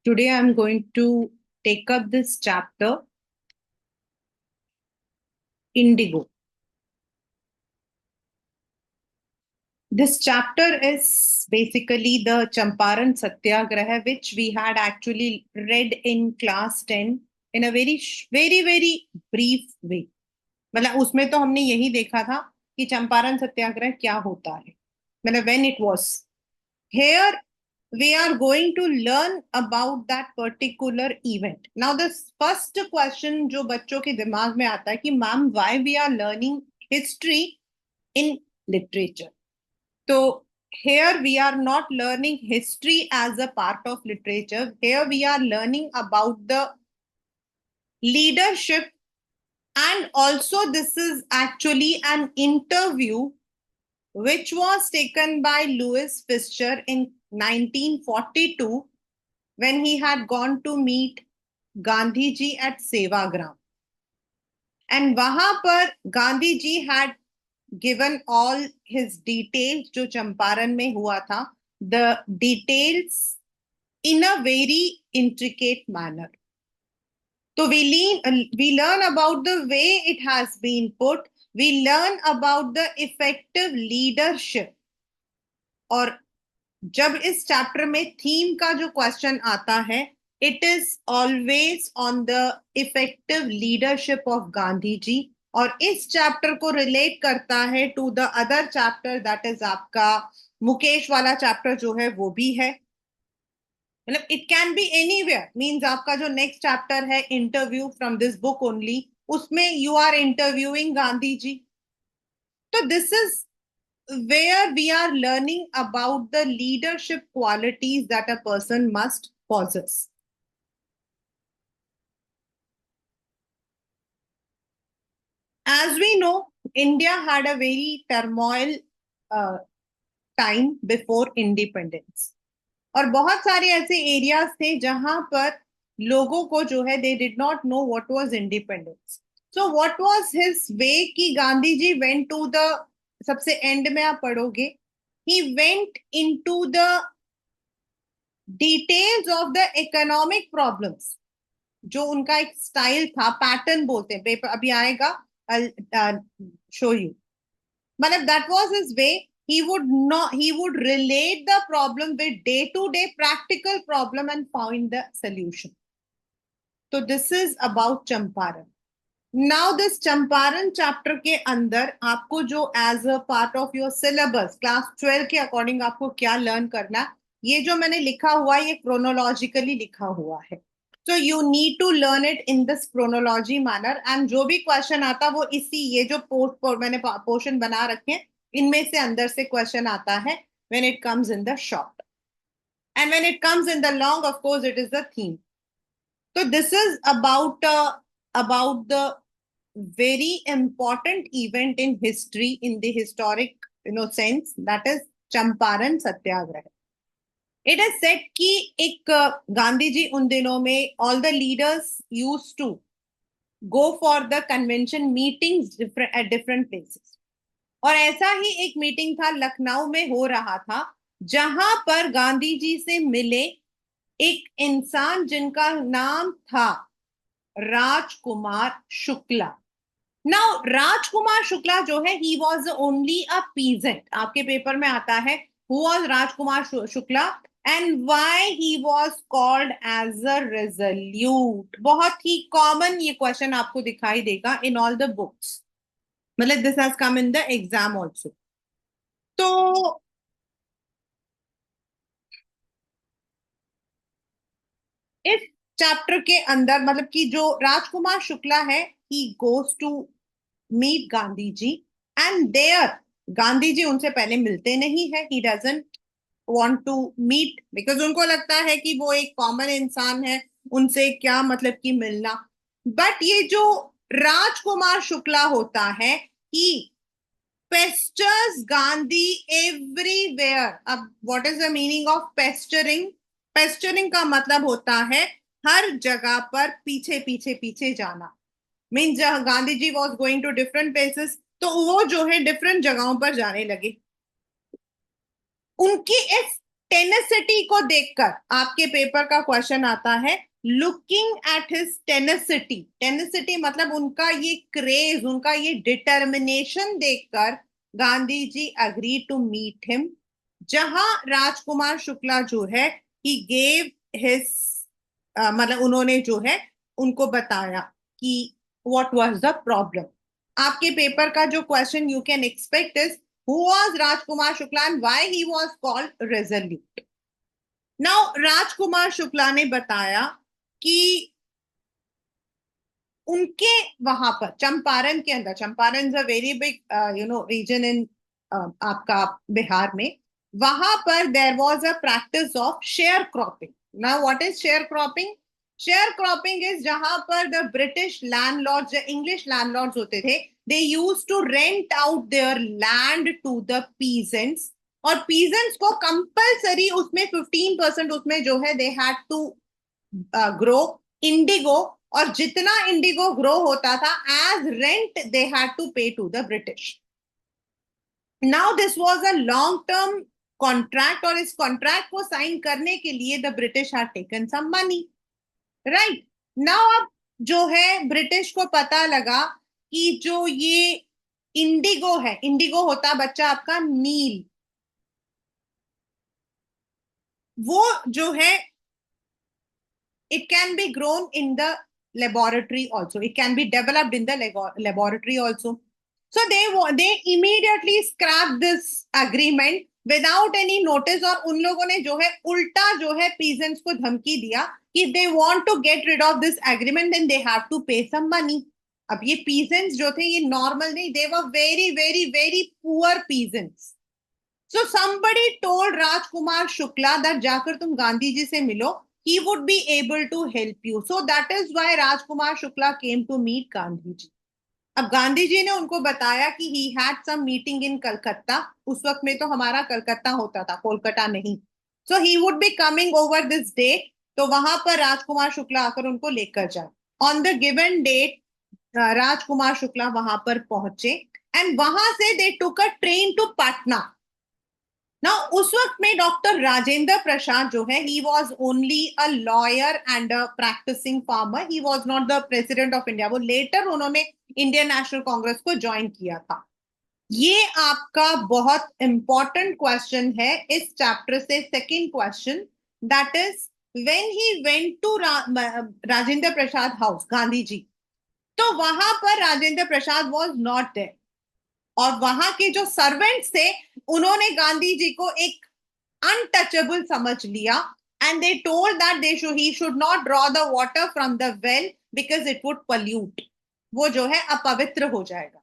Today I'm going to take up this chapter, Indigo. This chapter is basically the Champaran Satyagraha, which we had actually read in class 10 in a very brief way. मतलब उसमें तो हमने यही देखा था कि चंपारण सत्याग्रह क्या होता है, मतलब when it was. Here we are going to learn about that particular event. Now the first question जो बच्चों के दिमाग में आता है कि ma'am why we are learning history in literature. So here we are not learning history as a part of literature. Here we are learning about the leadership, and also this is actually an interview which was taken by Louis Fischer in 1942 when he had gone to meet Gandhi ji at Sevagram. And वहां पर Gandhi ji had given all his details जो चंपारण में हुआ था, the details in a very intricate manner. So we learn about the way it has been put. We learn about the effective leadership. और जब इस chapter में थीम का जो क्वेश्चन आता है, it is always on the effective leadership of Gandhi ji, और इस चैप्टर को रिलेट करता है to the other chapter, that is आपका मुकेश वाला चैप्टर जो है वो भी है. मतलब it can be anywhere, means आपका जो नेक्स्ट चैप्टर है interview from this book only, उसमें you are interviewing Gandhi ji. तो this is where we are learning about the leadership qualities that a person must possess. As we know, India had a very turmoil time before independence. और बहुत सारे ऐसे areas थे जहां पर लोगों को जो है दे did not know what was independence. So what was his way कि Gandhi ji went to the, सबसे एंड में आप पढ़ोगे, he went into the details of the economic problems. जो उनका एक स्टाइल था, पैटर्न बोलते हैं, पेपर अभी आएगा, शो यू. मतलब that was his way. He would relate the problem with day to day practical problem and find the solution. So this is about Champaran. Now this Champaran chapter के अंदर आपको जो as a part of your syllabus class 12 के according आपको क्या learn करना, ये जो मैंने लिखा हुआ है ये chronologically लिखा हुआ है. So you need to learn it in this chronology manner, and जो भी question आता वो इसी ये जो मैंने portion बना रखे हैं इनमें से अंदर से question आता है when it comes in the short, and when it comes in the long, of course it is the theme. So this is about the very important event in history, in the historic sense, that is Champaran Satyagraha. It is said कि एक गांधी जी उन दिनों में all the leaders used to go for the convention meetings at different places. और ऐसा ही एक meeting था लखनऊ में हो रहा था जहां पर गांधी जी से मिले एक इंसान जिनका नाम था राजकुमार शुक्ला. नाउ राजकुमार शुक्ला जो है he was only a peasant. आपके पेपर में आता है who was Rajkumar Shukla and why he was called as a resolute. बहुत ही कॉमन ये क्वेश्चन आपको दिखाई देगा इन ऑल द बुक्स, मतलब this has come in the exam also. तो इस चैप्टर के अंदर मतलब कि जो राजकुमार शुक्ला है he goes to meet Gandhi ji, and there Gandhi ji उनसे पहले मिलते नहीं है. He doesn't want to meet because उनको लगता है कि वो एक कॉमन इंसान है, उनसे क्या मतलब कि मिलना. बट ये जो राजकुमार शुक्ला होता है ही पेस्टर्स गांधी एवरीवेयर. अब what is the meaning of pestering? Pestering का मतलब होता है हर जगह पर पीछे पीछे पीछे जाना. Means Gandhi ji was going to different places, तो वो जो है डिफरेंट जगहों पर जाने लगे. उनकी इस टेनेसिटी को देखकर आपके पेपर का क्वेश्चन आता है, looking at his tenacity, tenacity मतलब उनका ये क्रेज, उनका ये डिटर्मिनेशन देखकर Gandhi ji agree to meet him, जहां राजकुमार शुक्ला जो है ही गेव हिज, मतलब उन्होंने जो है उनको बताया कि व्हाट वाज द प्रॉब्लम। आपके पेपर का जो question you can expect is, who was Rajkumar Shukla and why he was called resolute. Now Rajkumar Shukla ने बताया कि उनके वहां पर चंपारण के अंदर, Champaran is a very big region in आपका बिहार में, वहां पर there was a practice of share cropping. Now what is share cropping? Share cropping is जहां पर द ब्रिटिश लैंडलॉर्ड्स, जो इंग्लिश लैंडलॉर्ड्स होते थे, they use to rent out their land to the peasants, और पीजेंट्स को compulsory उसमें 15% उसमें जो है they had to grow indigo, और जितना इंडिगो ग्रो होता था as rent they had to pay to the British. Now this was a long term contract, और इस कॉन्ट्रैक्ट को साइन करने के लिए the British had taken some money, right. Now अब जो है ब्रिटिश को पता लगा कि जो ये इंडिगो है, इंडिगो होता बच्चा आपका नील, वो जो है it can be grown in the laboratory also, it can be developed in the laboratory also. So they immediately scrapped this agreement without any notice, और उन लोगों ने जो है उल्टा जो है peasants को धमकी दिया कि they want to get rid of this agreement then they have to pay some money. अब ये peasants जो थे ये normal नहीं, they were very very very poor peasants. So somebody told Rajkumar Shukla that जाकर तुम गांधी जी से मिलो, he would be able to help you. So that is why Rajkumar Shukla came to meet Gandhi ji. अब गांधी जी ने उनको बताया कि he had some meeting in Calcutta, उस वक्त में तो हमारा कलकत्ता होता था, कोलकाता नहीं. So he would be coming over this day, तो वहां पर राजकुमार शुक्ला आकर उनको लेकर जाए. On the given date, Rajkumar Shukla वहां पर पहुंचे एंड वहां से they took a train to Patna. ना उस वक्त में डॉक्टर राजेंद्र प्रसाद जो है, he was only a lawyer and a practising farmer, he was not the president of India, वो लेटर उन्होंने इंडियन नेशनल कांग्रेस को ज्वाइन किया था। ये आपका बहुत इंपॉर्टेंट क्वेश्चन है इस चैप्टर से, second question, that is when he went to Rajendra Prasad house, Gandhi ji, तो वहां पर Rajendra Prasad was not there, और वहां के जो सर्वेंट्स थे उन्होंने गांधी जी को एक अनटचेबल समझ लिया, and they told that he should not draw the water from the well because it would pollute, वो जो है अपवित्र हो जाएगा।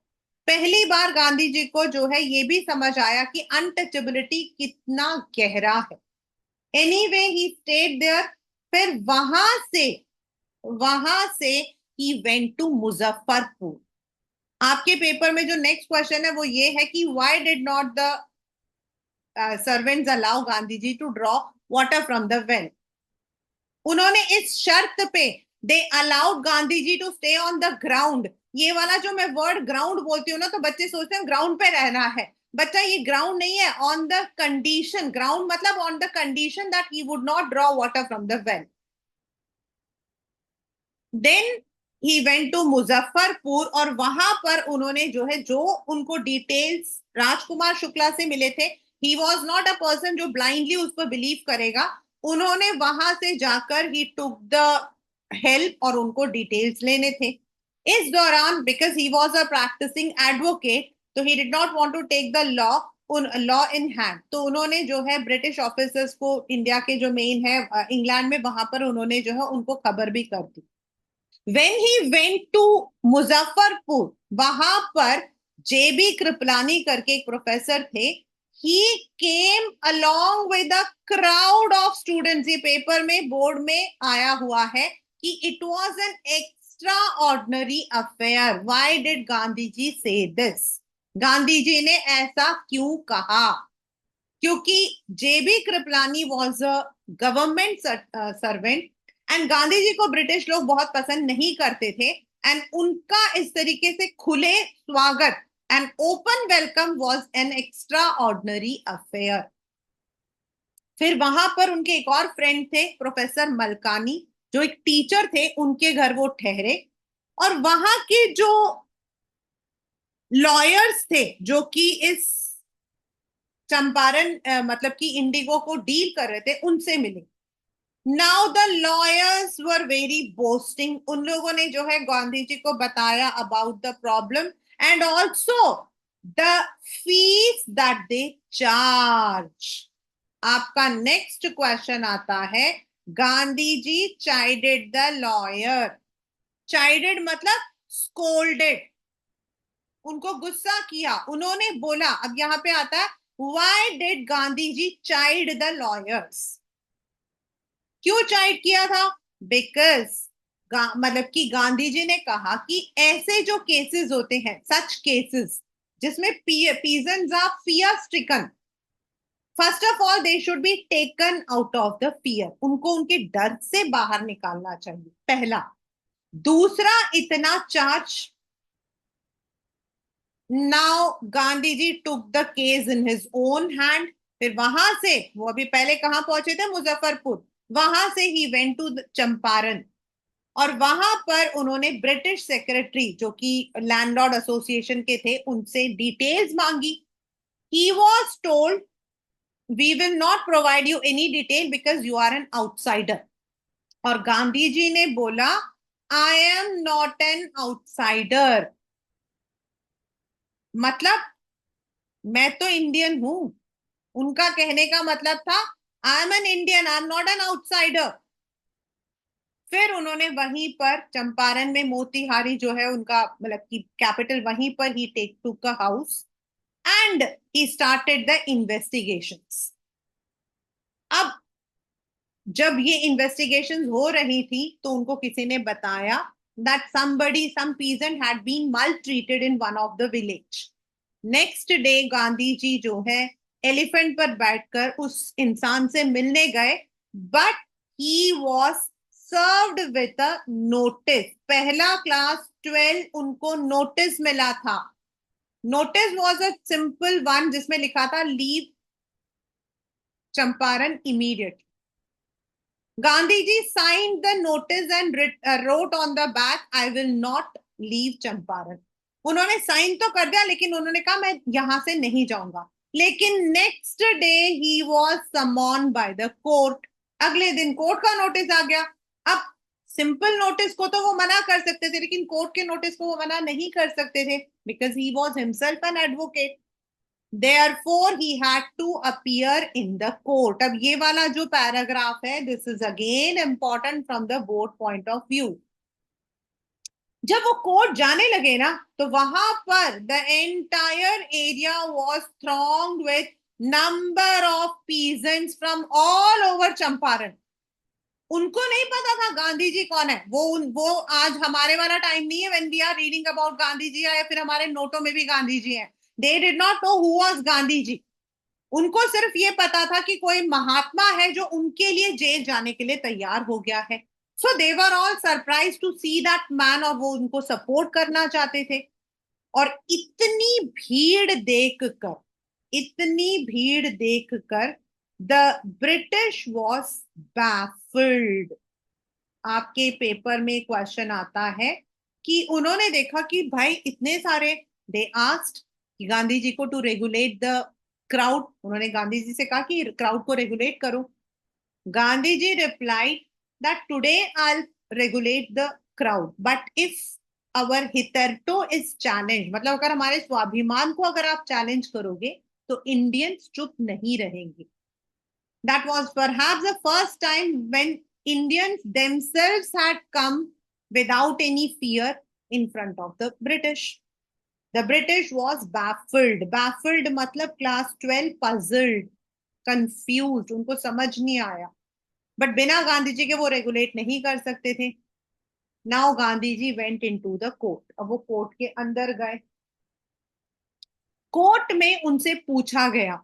पहली बार गांधी जी को जो है ये भी समझ आया कि अनटचेबिलिटी कितना गहरा है। एनीवे ही स्टेड देयर, फिर वहां से ही वेंट टू मुजफ्फरपुर। आपके पेपर में जो नेक्स्ट क्वेश्चन है वो ये है कि why did not the servants allow Gandhi ji to draw water from the well. उन्होंने इस शर्त पे, they allowed Gandhi ji to stay on the ground. ये वाला जो मैं वर्ड ग्राउंड बोलती हूँ ना, तो बच्चे सोचते हैं ग्राउंड पे रहना है, बच्चा ये ग्राउंड नहीं है, ऑन द कंडीशन, ग्राउंड मतलब on the condition that he would not draw water from the well. Then he went to Muzaffarpur, और वहां पर उन्होंने जो है, जो उनको डिटेल्स राजकुमार शुक्ला से मिले थे, ही वॉज नॉट अ पर्सन जो ब्लाइंडली उस पर बिलीव करेगा, उन्होंने वहां से जाकर ही टुक द हेल्प और उनको डिटेल्स लेने थे। इस दौरान because he was a practising advocate, तो he did not want to take the law in hand, तो उन्होंने जो है ब्रिटिश ऑफिसर्स को, इंडिया के जो मेन है इंग्लैंड में, वहां पर उन्होंने जो है उनको खबर भी कर दी। When he went to Muzaffarpur, वहां पर जेबी कृपलानी करके एक प्रोफेसर थे, he came along with a crowd of students। ये पेपर में बोर्ड में आया हुआ है कि it was an extraordinary affair। Why did Gandhi ji say this? Gandhi ji ने ऐसा क्यों कहा? क्योंकि JB Kripalani was a government servant, and Gandhi ji को ब्रिटिश लोग बहुत पसंद नहीं करते थे, एंड उनका इस तरीके से खुले स्वागत and open welcome was an extra ordinary affair. फिर वहां पर उनके एक और फ्रेंड थे, प्रोफेसर मलकानी, जो एक टीचर थे, उनके घर वो ठहरे। और वहां के जो लॉयर्स थे जो कि इस चंपारण मतलब कि इंडिगो को डील कर रहे थे, उनसे मिले। Now the lawyers were very boasting. उन लोगों ने जो है गांधी जी को बताया about the problem and also the fees that they charge. आपका नेक्स्ट क्वेश्चन आता है, गांधी जी चाइडेड द लॉयर। चाइडेड मतलब स्कोल्डेड, उनको गुस्सा किया। उन्होंने बोला, अब यहां पे आता है, why did Gandhi ji chide the lawyers. क्यों चाइड किया था? बिकॉज मतलब कि गांधी जी ने कहा कि ऐसे जो केसेस होते हैं, सच केसेस जिसमें peasants are fear stricken, first of all they should be taken out of the fear. उनको उनके डर से बाहर निकालना चाहिए, पहला। दूसरा, इतना charge. Now Gandhi ji took the case in his own hand. फिर वहां से वो अभी पहले कहां पहुंचे थे? मुजफ्फरपुर। वहां से ही वेंट टू चंपारण, और वहां पर उन्होंने ब्रिटिश सेक्रेटरी जो कि लैंडलॉर्ड एसोसिएशन के थे, उनसे डिटेल्स मांगी। He was told, we will not provide you any detail because you are an outsider. और गांधी जी ने बोला, I am not an outsider, मतलब मैं तो इंडियन हूं। उनका कहने का मतलब था, I am an Indian, I am not an outsider. फिर उन्होंने वहीं पर चंपारण में, मोतिहारी जो है उनका मतलब कि कैपिटल, वहीं पर ही टेक टूक a house and he started the investigations. अब जब ये इन्वेस्टिगेशंस हो रही थी तो उनको किसी ने बताया that somebody, some peasant had been maltreated in one of the village. Next day Gandhi ji जो है एलिफेंट पर बैठकर उस इंसान से मिलने गए, but he was served with a notice. पहला क्लास 12 उनको नोटिस मिला था। Notice was a simple one जिसमें लिखा था, leave Champaran immediate. Gandhi ji signed the notice and wrote on the back, I will not leave Champaran. उन्होंने साइन तो कर दिया, लेकिन उन्होंने कहा मैं यहां से नहीं जाऊंगा। लेकिन next day he was someone by the court. अगले दिन कोर्ट का नोटिस आ गया। अब सिंपल नोटिस को तो वो मना कर सकते थे, लेकिन कोर्ट के नोटिस को वो मना नहीं कर सकते थे, because he was himself an advocate. Therefore, he had to appear in the court. अब ये वाला जो पैराग्राफ है, this is again important from the board point of view. जब वो कोर्ट जाने लगे ना, तो वहां पर the entire area was thronged with number of peasants from all over Champaran. उनको नहीं पता था गांधी जी कौन है। वो आज हमारे वाला टाइम नहीं है when we are reading about Gandhi ji, या फिर हमारे नोटों में भी गांधी जी हैं। They did not know who was Gandhi ji. उनको सिर्फ ये पता था कि कोई महात्मा है जो उनके लिए जेल जाने के लिए तैयार हो गया है। So they were all surprise to see that man, और वो उनको सपोर्ट करना चाहते थे। और इतनी भीड़ देखकर द ब्रिटिश वॉज बैफिल्ड। आपके पेपर में क्वेश्चन आता है कि उन्होंने देखा कि भाई इतने सारे, दे आस्क्ड कि गांधी जी को टू रेगुलेट द क्राउड। उन्होंने गांधी जी से कहा कि क्राउड को रेगुलेट करो। Gandhi ji replied that today I regulate the crowd, but if our hitherto is challenge, मतलब अगर हमारे स्वाभिमान को अगर आप चैलेंज करोगे तो इंडियंस चुप नहीं रहेंगे। That was perhaps the first time when Indians themselves had come without any fear in front of the British. The British was baffled. Baffled मतलब class 12 puzzled, confused, उनको समझ नहीं आया। बट बिना गांधी जी के वो रेगुलेट नहीं कर सकते थे। Now Gandhi ji went into the court. अब वो कोर्ट के अंदर गए। कोर्ट में उनसे पूछा गया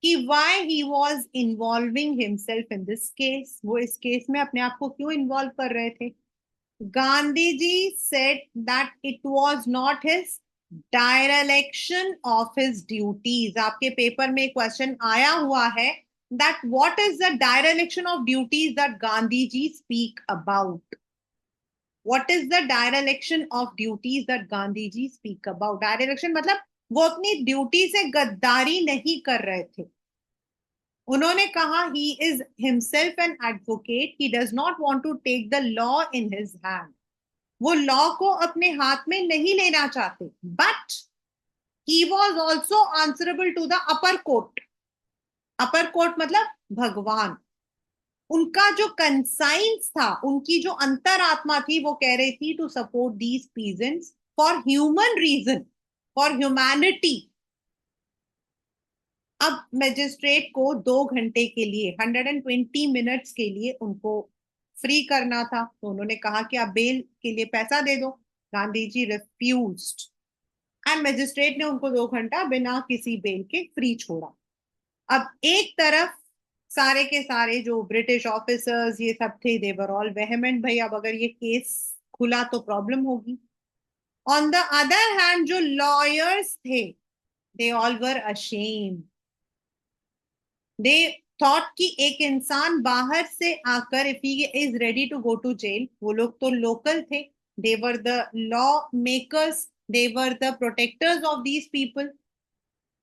कि why he was involving himself in this case, वो इस केस में अपने आप को क्यों इन्वॉल्व कर रहे थे। Gandhi ji said that it was not his direction of his duties. आपके पेपर में क्वेश्चन आया हुआ है that what is the dereliction of duties that Gandhi ji speak about? What is the dereliction of duties that Gandhi ji speak about? Dereliction मतलब वो अपनी duty से गद्दारी नहीं कर रहे थे। उन्होंने कहा he is himself an advocate, he does not want to take the law in his hand। वो लॉ को अपने हाथ में नहीं लेना चाहते, but he was also answerable to the upper court। Upper court मतलब भगवान। उनका जो कंसाइंस था, उनकी जो अंतरात्मा थी, वो कह रही थी to support these peasants for human reason, for humanity. अब मैजिस्ट्रेट को 2 घंटे के लिए 120 मिनट्स के लिए उनको फ्री करना था, तो उन्होंने कहा कि आप बेल के लिए पैसा दे दो। Gandhi ji refused and magistrate ने उनको 2 घंटा बिना किसी बेल के फ्री छोड़ा। अब एक तरफ सारे के सारे जो ब्रिटिश ऑफिसर्स ये सब थे, दे वर ऑल वेहेमेंट, भाई अब अगर ये केस खुला तो प्रॉब्लम होगी। ऑन द अदर हैंड जो लॉयर्स थे, they all were ashamed. They thought कि एक इंसान बाहर से आकर if he is ready to go to jail, वो लोग तो लोकल थे, they were the law makers, they were the protectors of these people.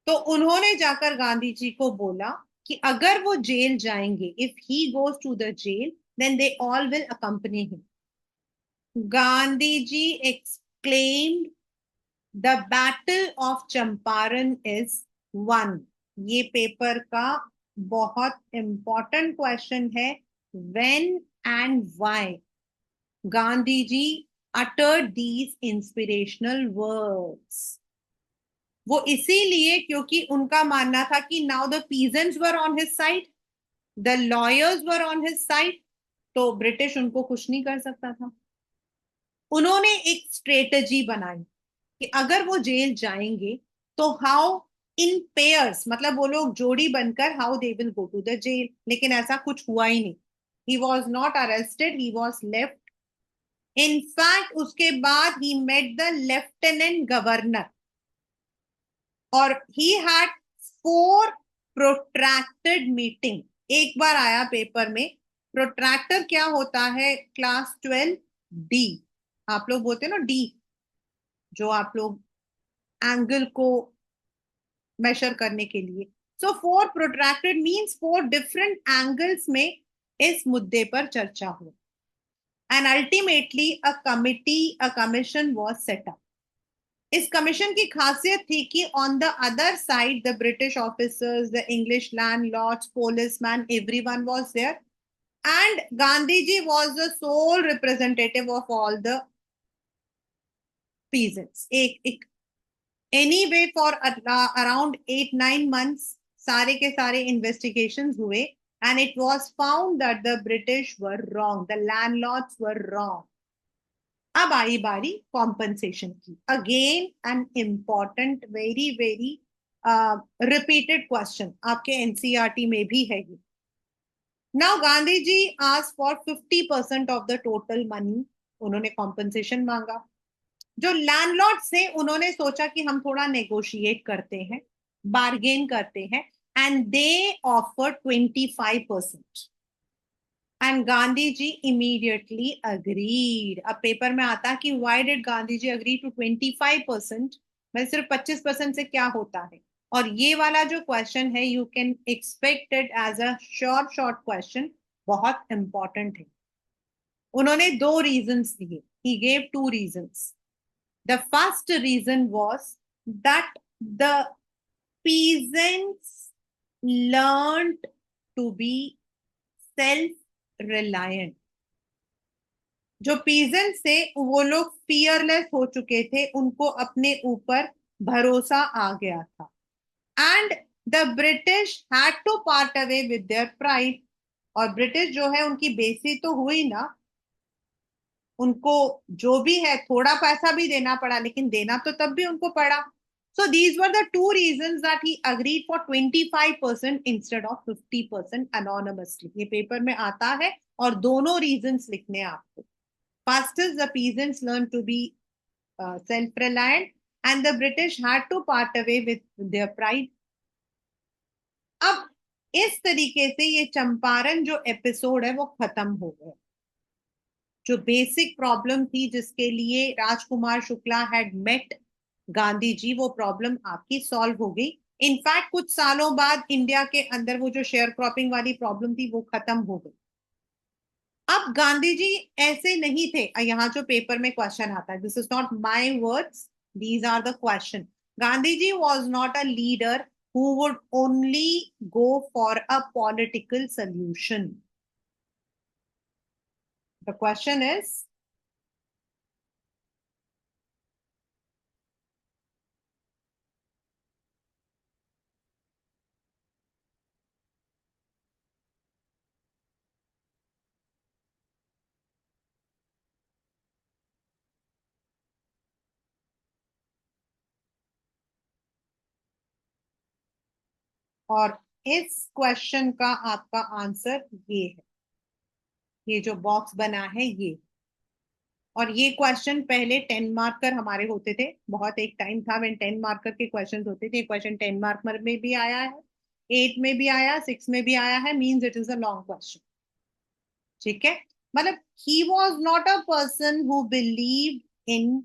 तो उन्होंने जाकर गांधी जी को बोला कि अगर वो जेल जाएंगे, if he goes to the jail, then they all will accompany him. Gandhi ji exclaimed the battle of Champaran is won. ये पेपर का बहुत इंपॉर्टेंट क्वेश्चन है। When and why Gandhi ji uttered these inspirational words? वो इसीलिए क्योंकि उनका मानना था कि now the peasants were on his side, the lawyers were on his side, तो ब्रिटिश उनको कुछ नहीं कर सकता था। उन्होंने एक स्ट्रेटजी बनाई कि अगर वो जेल जाएंगे तो हाउ इन पेयर्स, मतलब वो लोग जोड़ी बनकर how they will go to the jail. लेकिन ऐसा कुछ हुआ ही नहीं। He was not arrested, he was left. In fact उसके बाद he met the lieutenant governor और ही हैड 4 प्रोट्रैक्टेड मीटिंग। एक बार आया पेपर में, प्रोट्रैक्टर क्या होता है, क्लास 12 डी, आप लोग बोलते हैं ना डी, जो आप लोग एंगल को मेजर करने के लिए। So 4 protracted means 4 different angles में इस मुद्दे पर चर्चा हुई and ultimately a commission was set up. इस कमीशन की खासियत थी कि on the other side the British officers, the English landlords, policeman, everyone was there and Gandhi ji was the sole representative of all the peasants. एक anyway for around 8-9 months सारे के सारे investigations हुए and it was found that the British were wrong, the landlords were wrong. अब आई बारी compensation की। Again an important, very very repeated question आपके एनसीईआरटी में भी है ये। Now Gandhi ji asked for 50% of the total money. उन्होंने कॉम्पनसेशन मांगा। जो लैंडलॉर्ड थे उन्होंने सोचा कि हम थोड़ा नेगोशिएट करते हैं, बार्गेन करते हैं, and they offer 25%। And Gandhi ji immediately agreed. अब पेपर में आता कि why did Gandhi ji agree to 25%, मैं सिर्फ 25% से क्या होता है। और ये वाला जो क्वेश्चन है, you can expect it as a short question, बहुत इंपॉर्टेंट है। उन्होंने 2 रीजंस दिए, he gave 2 reasons. The first reason was that the peasants learned to be self reliant. जो पीजेंट्स थे वो लोग फियरलेस हो चुके थे, उनको अपने ऊपर भरोसा आ गया था and the British had to part away with their pride. और ब्रिटिश जो है उनकी बेइज्जती तो हुई ना, उनको जो भी है थोड़ा पैसा भी देना पड़ा, लेकिन देना तो तब भी उनको पड़ा। So these were the 2 reasons that he agreed for 25% instead of 50% anonymously। ये पेपर में आता है और दोनों reasons लिखने हैं आपको। First is the peasants learn to be self-reliant and the British had to part away with their pride. अब इस तरीके से ये चंपारण जो एपिसोड है वो खत्म हो गया। जो बेसिक प्रॉब्लम थी जिसके लिए राजकुमार शुक्ला हैड मेट गांधी जी, वो प्रॉब्लम आपकी सॉल्व हो गई। इनफैक्ट कुछ सालों बाद इंडिया के अंदर वो जो शेयर क्रॉपिंग वाली प्रॉब्लम थी वो खत्म हो गई। अब गांधी जी ऐसे नहीं थे, यहाँ जो पेपर में क्वेश्चन आता है, this is not my words, these are the question. Gandhi ji was not a leader who would only go for a political solution. The question is, और इस क्वेश्चन का आपका आंसर ये है, ये जो बॉक्स बना है ये। और ये क्वेश्चन पहले 10 मार्कर हमारे होते थे, बहुत एक टाइम था व्हेन 10 मार्कर के क्वेश्चन होते थे। क्वेश्चन 10 मार्कर में भी आया है, 8 में भी आया, 6 में भी आया है, means it is a long question. ठीक है, मतलब he was not a person who believe in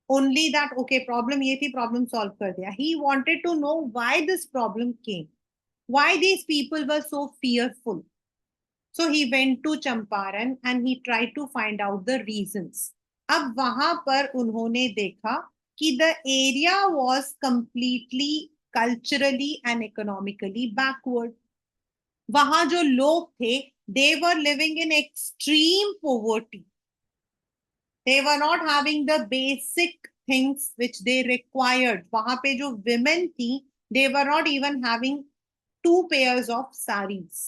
only that okay problem ये थी, प्रॉब्लम सॉल्व कर दिया। He wanted to know why this problem came, why these people were so fearful. So he went to Champaran and he tried to find out the reasons. अब वहां पर उन्होंने देखा कि the area was completely culturally and economically backward. वहां जो लोग थे, they were living in extreme poverty. They were not having the basic things which they required. वहां पे जो women थी, they were not even having 2 pairs of sarees.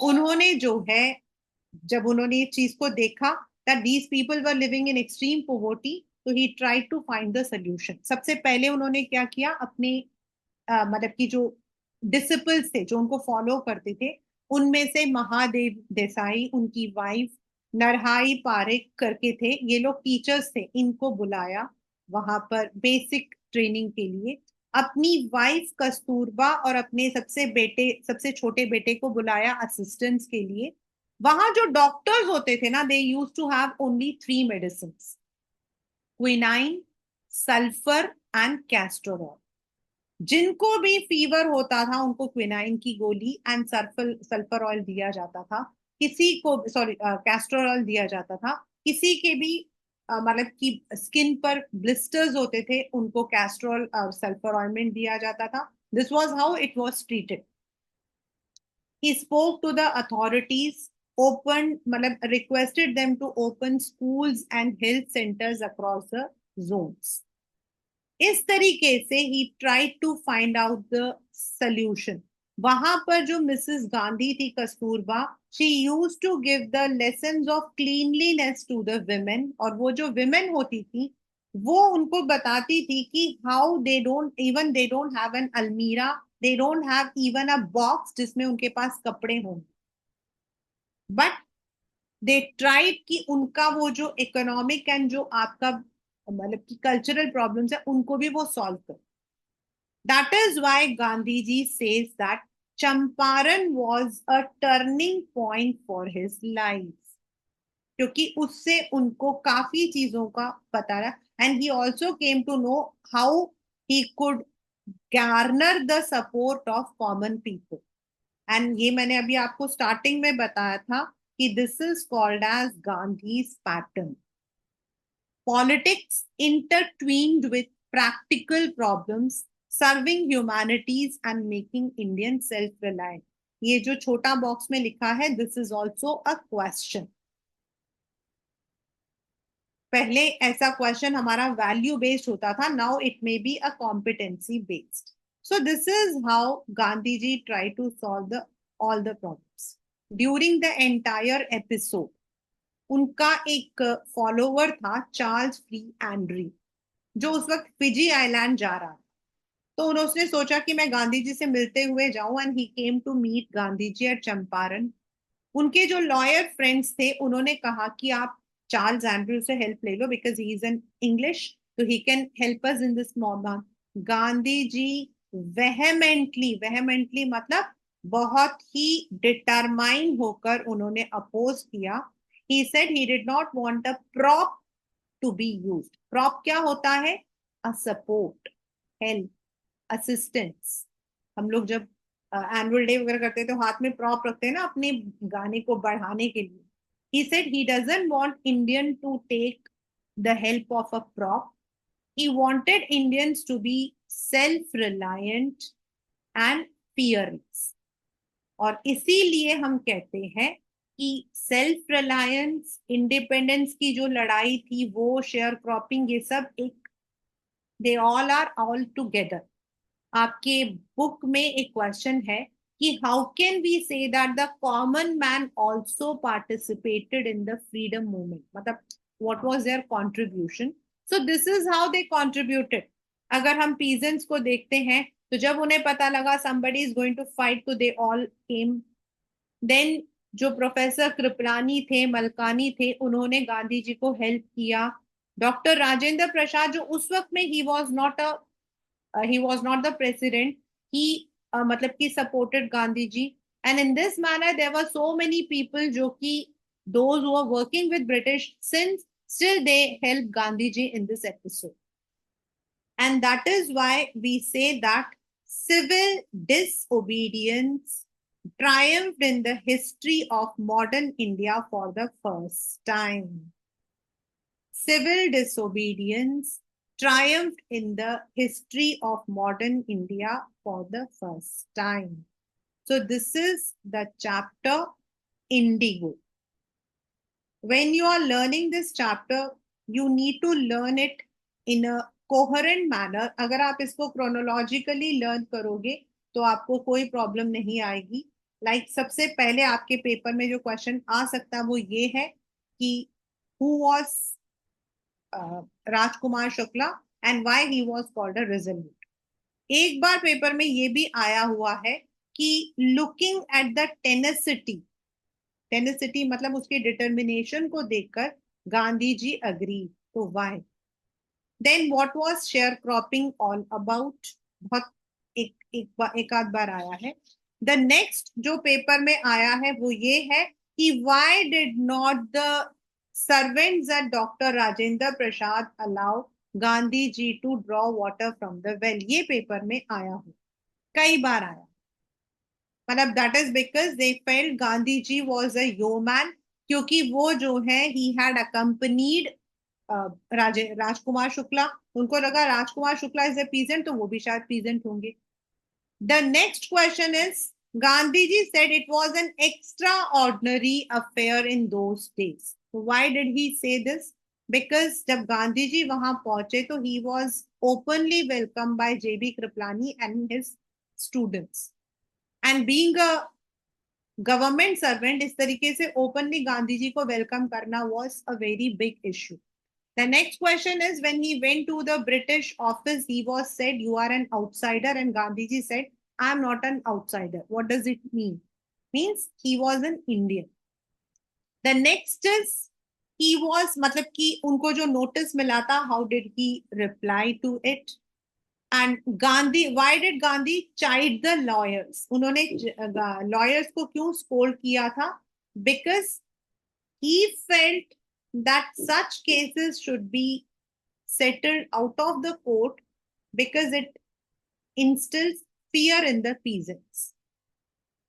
उन्होंने जो है, जब उन्होंने इस चीज को देखा that these people were living in extreme poverty, तो he tried to find the solution. सबसे पहले उन्होंने क्या किया, अपने मतलब कि जो डिसिपल्स थे जो उनको फॉलो करते थे, उनमें से महादेव देसाई, उनकी वाइफ नरहाई पारेख करके थे, ये लोग टीचर्स थे, इनको बुलाया वहां पर बेसिक ट्रेनिंग के लिए। अपनी वाइफ कस्तूरबा और अपने सबसे छोटे बेटे को बुलाया असिस्टेंट्स के लिए। वहां जो डॉक्टर्स होते थे ना, they use to have only 3 medicine, quinine, sulphur and castor oil. जिनको भी फीवर होता था उनको क्विनाइन की गोली एंड सल्फर ऑयल दिया जाता था। किसी को, सॉरी, कैस्टर ऑयल दिया जाता था। किसी के भी मतलब कि स्किन पर ब्लिस्टर्स होते थे, उनको कैस्ट्रोल सल्फर ऑइंटमेंट दिया जाता था। This was how it was treated. He spoke to the authorities, open मतलब requested them to open schools and health centres across the zones. इस तरीके से he tried to find out the solution. वहां पर जो मिसेस गांधी थी Kasturba, she use to give the lessons of cleanliness to the women, और वो जो विमेन होती थी वो उनको बताती थी कि how they don't have an almirah, they don't have even a box जिसमें उनके पास कपड़े हों, बट दे ट्राइड कि उनका वो जो इकोनॉमिक एंड जो आपका मतलब कि कल्चरल प्रॉब्लम्स है उनको भी वो सॉल्व कर। That is why Gandhi ji says that Champaran was a turning point for his life, क्योंकि उससे उनको काफी चीजों का पता रहा। And he also came to know how he could garner the support of common people. And ये मैंने अभी आपको स्टार्टिंग में बताया था कि this is called as Gandhi's pattern. Politics intertwined with practical problems, serving humanities and making Indian self-reliant. ये जो छोटा बॉक्स में लिखा है, this is also a question. पहले ऐसा क्वेश्चन हमारा वैल्यू बेस्ड होता था, now it may be a competency based. So this is how Gandhi ji try to solve the all the problems during the entire episode. उनका एक फॉलोवर था Charles free Andriy, जो उस वक्त फिजी आइलैंड जा रहा था। तो उन्होंने सोचा कि मैं गांधी जी से मिलते हुए जाऊं, and he came to meet Gandhi ji at Champaran. उनके जो लॉयर फ्रेंड्स थे उन्होंने कहा कि आप चार्ल्स एंड्रू से हेल्प ले लो because he is an English so he can help us in this moment. Gandhi ji vehemently मतलब बहुत ही डिटरमाइन होकर उन्होंने अपोज किया. He said he did not want a prop to be used. Prop क्या होता है? A support, help, assistance. हम लोग जब एनुअल डे वगैरह करते हैं तो हाथ में प्रॉप रखते हैं ना अपने गाने को बढ़ाने के लिए. He said he doesn't want Indian to take the help of a prop. He wanted Indians to be self-reliant and fearless. और इसीलिए हम कहते हैं कि सेल्फ रिलायंस, इंडिपेंडेंस की जो लड़ाई थी, वो शेयर क्रॉपिंग, ये सब एक, they all are all together. आपके बुक में एक क्वेश्चन है कि how can we say that the common man also participated in the freedom movement, मतलब what was their contribution. So this is how they contributed. अगर हम peasants को देखते हैं तो जब उन्हें पता लगा somebody is going to fight, तो they all came. देन जो प्रोफेसर कृपलानी थे, मलकानी थे, उन्होंने गांधी जी को हेल्प किया. डॉक्टर राजेंद्र प्रसाद जो उस वक्त में he was not the president, he मतलब कि supported Gandhi ji. And in this manner there were so many people जो कि those who were working with British, since still they helped Gandhi ji in this episode. And that is why we say that civil disobedience triumphed in the history of modern India for the first time. Civil disobedience triumphed in the history of modern India for the first time. So this is the chapter Indigo. When you are learning this chapter, you need to learn it in a coherent manner. अगर आप इसको chronologically learn करोगे तो आपको कोई problem नहीं आएगी. Like सबसे पहले आपके पेपर में जो क्वेश्चन आ सकता है वो ये है कि who was Rajkumar Shukla and why he was called a resolute. एक बार पेपर में ये भी आया हुआ है कि looking at the tenacity मतलब उसकी डिटर्मिनेशन को देखकर गांधी जी अग्री, तो why. Then what was share cropping all about, बहुत एक आध बार आया है. द नेक्स्ट जो पेपर में आया है वो ये है कि why did not the servants at doctor Rajendra Prasad allow Gandhi ji to draw water from the well. ये पेपर में आया हो, कई बार आया. मतलब that is because they felt Gandhi ji was a yeoman, क्योंकि वो जो है he had accompanied Rajkumar Shukla. उनको लगा Rajkumar Shukla is a peasant, तो वो भी शायद पीजेंट होंगे. The next question is Gandhi ji said it was an extra ordinary affair in those days. Why did he say this? Because जब गांधी जी वहां पहुंचे तो he was openly welcome by JB Kripalani and his students. And being a government servant, इस तरीके से openly Gandhi ji को welcome करना was a very big issue. The next question is when he went to the British office, he was said, you are an outsider, and Gandhiji said, I am not an outsider. What does it mean? Means he was an Indian. The next is he was, मतलब कि उनको जो notice मिला था, how did he reply to it? And Gandhi, why did Gandhi chide the lawyers? उन्होंने lawyers को क्यों scold किया था? Because he felt that such cases should be settled out of the court because it instills fear in the peasants.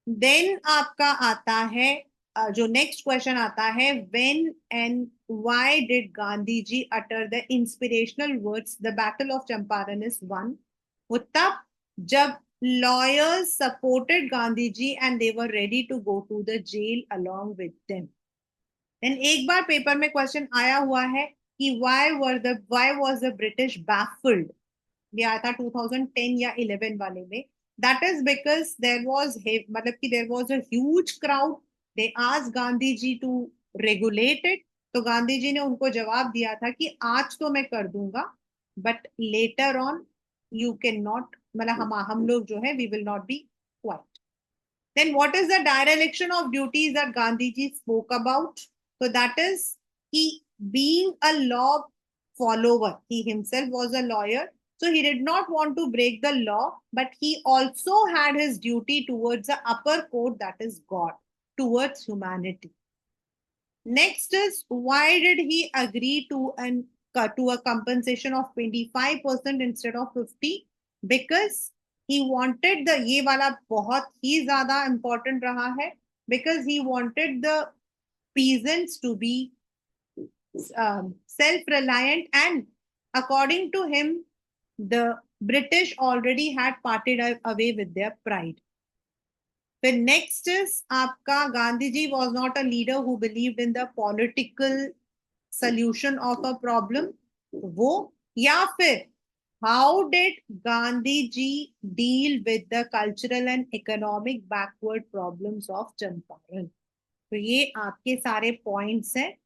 Then आपका आता है जो next question आता है, when and why did Gandhi ji utter the inspirational words, the battle of Champaran is won? वो तब जब lawyers supported Gandhi ji and they were ready to go to the jail along with them. Then एक बार paper में question आया हुआ है कि why was the British baffled? ये आया था 2010 या 11 वाले में. That is because there was मतलब कि there was a huge crowd. They asked Gandhi ji to regulate it. तो गांधी जी ने उनको जवाब दिया था कि आज तो मैं कर दूंगा, but later on you cannot, मतलब हम लोग जो है we will not be quiet. Then what is the dereliction of duties that Gandhi ji spoke about? So that is he being a law follower. He himself was a lawyer, so he did not want to break the law, but he also had his duty towards the upper court, that is God, towards humanity. Next is, why did he agree to a compensation of 25% instead of 50? Because he wanted the, ये वाला बहुत ही ज्यादा important रहा है, because he wanted the peasants to be self-reliant, and according to him, the British already had parted away with their pride. The next is आपका Gandhi ji was not a leader who believed in the political solution of a problem. वो, या फिर how did Gandhi ji deal with the cultural and economic backward problems of Champaran? तो ये आपके सारे points हैं.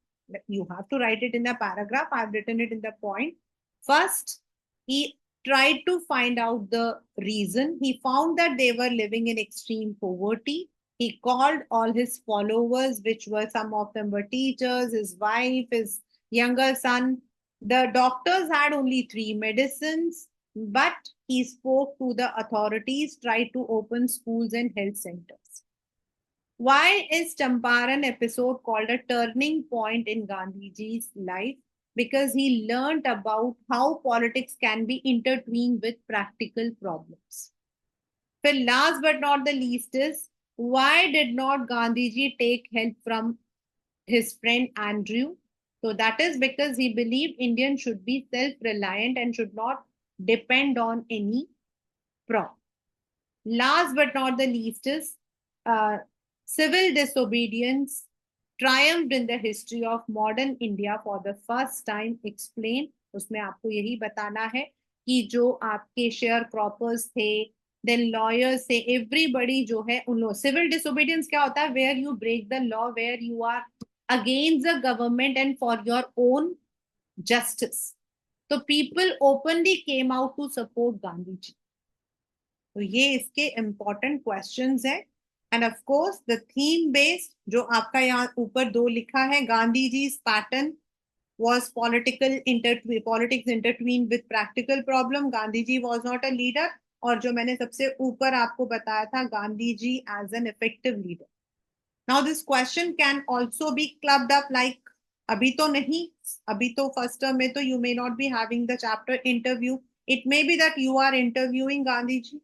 You have to write it in a paragraph. I've written it in the point. First, he tried to find out the reason. He found that they were living in extreme poverty. He called all his followers, which were, some of them were teachers, his wife, his younger son. The doctors had only 3 medicines, but he spoke to the authorities, tried to open schools and health centers. Why is Champaran episode called a turning point in Gandhiji's life? Because he learned about how politics can be intertwined with practical problems. Then last but not the least is, why did not Gandhiji take help from his friend Andrew? So that is because he believed Indians should be self-reliant and should not depend on any prop. Last but not the least is, civil disobedience triumphed in the history of modern India for the first time. Explain. उसमें आपको यही बताना है कि जो आपके share croppers थे, then lawyers थे, एवरीबडी जो है उन लोग, सिविल डिसोबीडियंस क्या होता है? Where you break the law, where you are against the government and for your own justice. तो people openly came out to support Gandhi ji. तो ये इसके इंपॉर्टेंट क्वेश्चंस हैं. And of course the theme based, जो आपका यहाँ ऊपर 2 लिखा है, Gandhi ji pattern was politics intertwined with practical problem. Gandhi ji was not a leader. और जो मैंने सबसे ऊपर आपको बताया था, Gandhi ji as an effective leader. Now this question can also be clubbed up like, अभी तो नहीं, अभी तो फर्स्ट टर्म में तो you may not be having the chapter interview. It may be that you are interviewing Gandhi ji.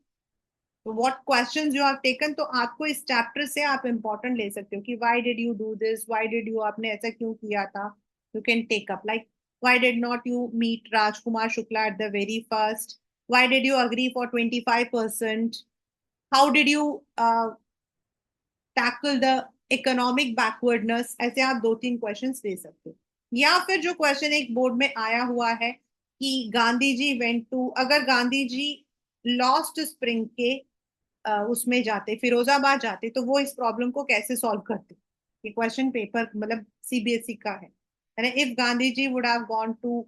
What questions you have taken, तो आपको इस चैप्टर से आप इंपॉर्टेंट ले सकते हो कि why did you do this, why did you, आपने ऐसा क्यों किया था. You can take up like, why did not you meet Rajkumar Shukla at the very first, why did you agree for 25%, how did you tackle the economic backwardness. ऐसे आप 2-3 questions दे सकते हो. या फिर जो क्वेश्चन एक बोर्ड में आया हुआ है कि गांधी जी वेंट टू, अगर गांधी जी लॉस्ट स्प्रिंग के उसमें जाते, फिरोजाबाद जाते, तो वो इस प्रॉब्लम को कैसे सॉल्व करते. ये क्वेश्चन पेपर मतलब सीबीएसई का है. If Gandhi ji would have gone to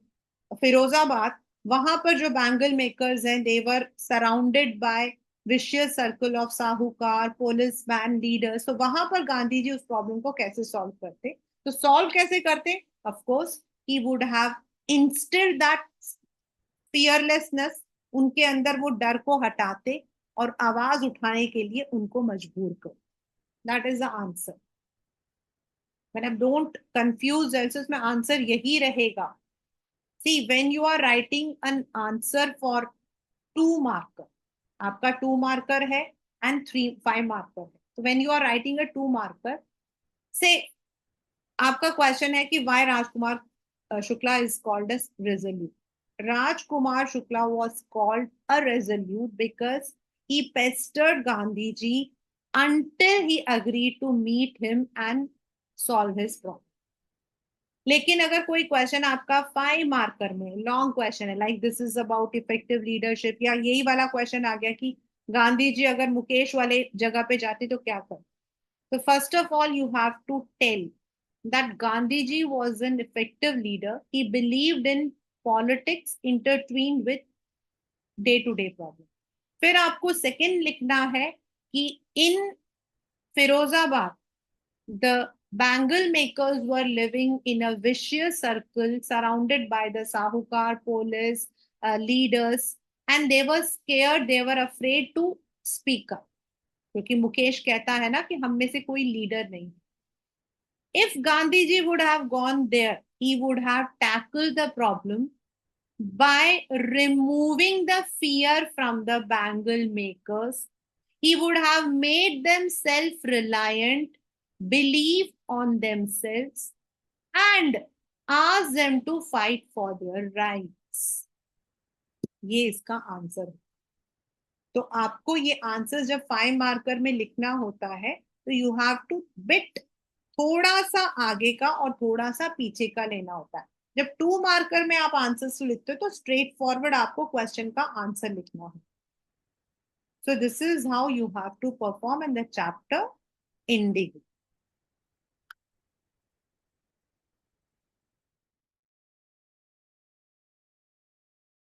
Firozabad, वहां पर जो बैंगल मेकर्स हैं, they were surrounded by vicious circle of साहूकार, पुलिस मैन, लीडर्स. तो वहां पर गांधी जी उस प्रॉब्लम को कैसे सॉल्व करते. तो सॉल्व कैसे करते? Of course he would have instilled that fearlessness, उनके अंदर वो डर को हटाते और आवाज उठाने के लिए उनको मजबूर कर. That is the answer. मतलब डोंट कंफ्यूज, इसमें आंसर यही रहेगा. See when you are writing an answer for 2 marker, आपका 2 मार्कर है एंड 5 मार्कर है. तो when you are writing a 2 marker, say आपका क्वेश्चन है कि why Rajkumar Shukla is called as resolute. Rajkumar Shukla was called a resolute because he pestered Gandhiji until he agreed to meet him and solve his problem. लेकिन अगर कोई question आपका 5 marker में long question है, like this is about effective leadership, या यही वाला question आ गया कि गांधी जी अगर मुकेश वाले जगह पे जाते तो क्या कर. तो first of all you have to tell that Gandhiji was an effective leader. He believed in politics intertwined with day-to-day problem. फिर आपको सेकंड लिखना है कि in Firozabad, the Bangle makers were living in a vicious circle surrounded by the Sahukar police leaders, and they were scared, they were afraid to speak up. क्योंकि मुकेश कहता है ना कि हम में से कोई लीडर नहीं. If Gandhiji would have gone there, he would have tackled the problem by removing the fear from the bangle makers. He would have made them self-reliant, believe on themselves, and ask them to fight for their rights. ये इसका answer है. तो आपको ये answer जब 5 marker में लिखना होता है तो यू हैव टू बिट थोड़ा सा आगे का और थोड़ा सा पीछे का लेना होता है. जब 2 मार्कर में आप आंसर्स लिखते हो तो स्ट्रेट फॉरवर्ड आपको क्वेश्चन का आंसर लिखना है. So this is how you have to perform in the chapter Indigo.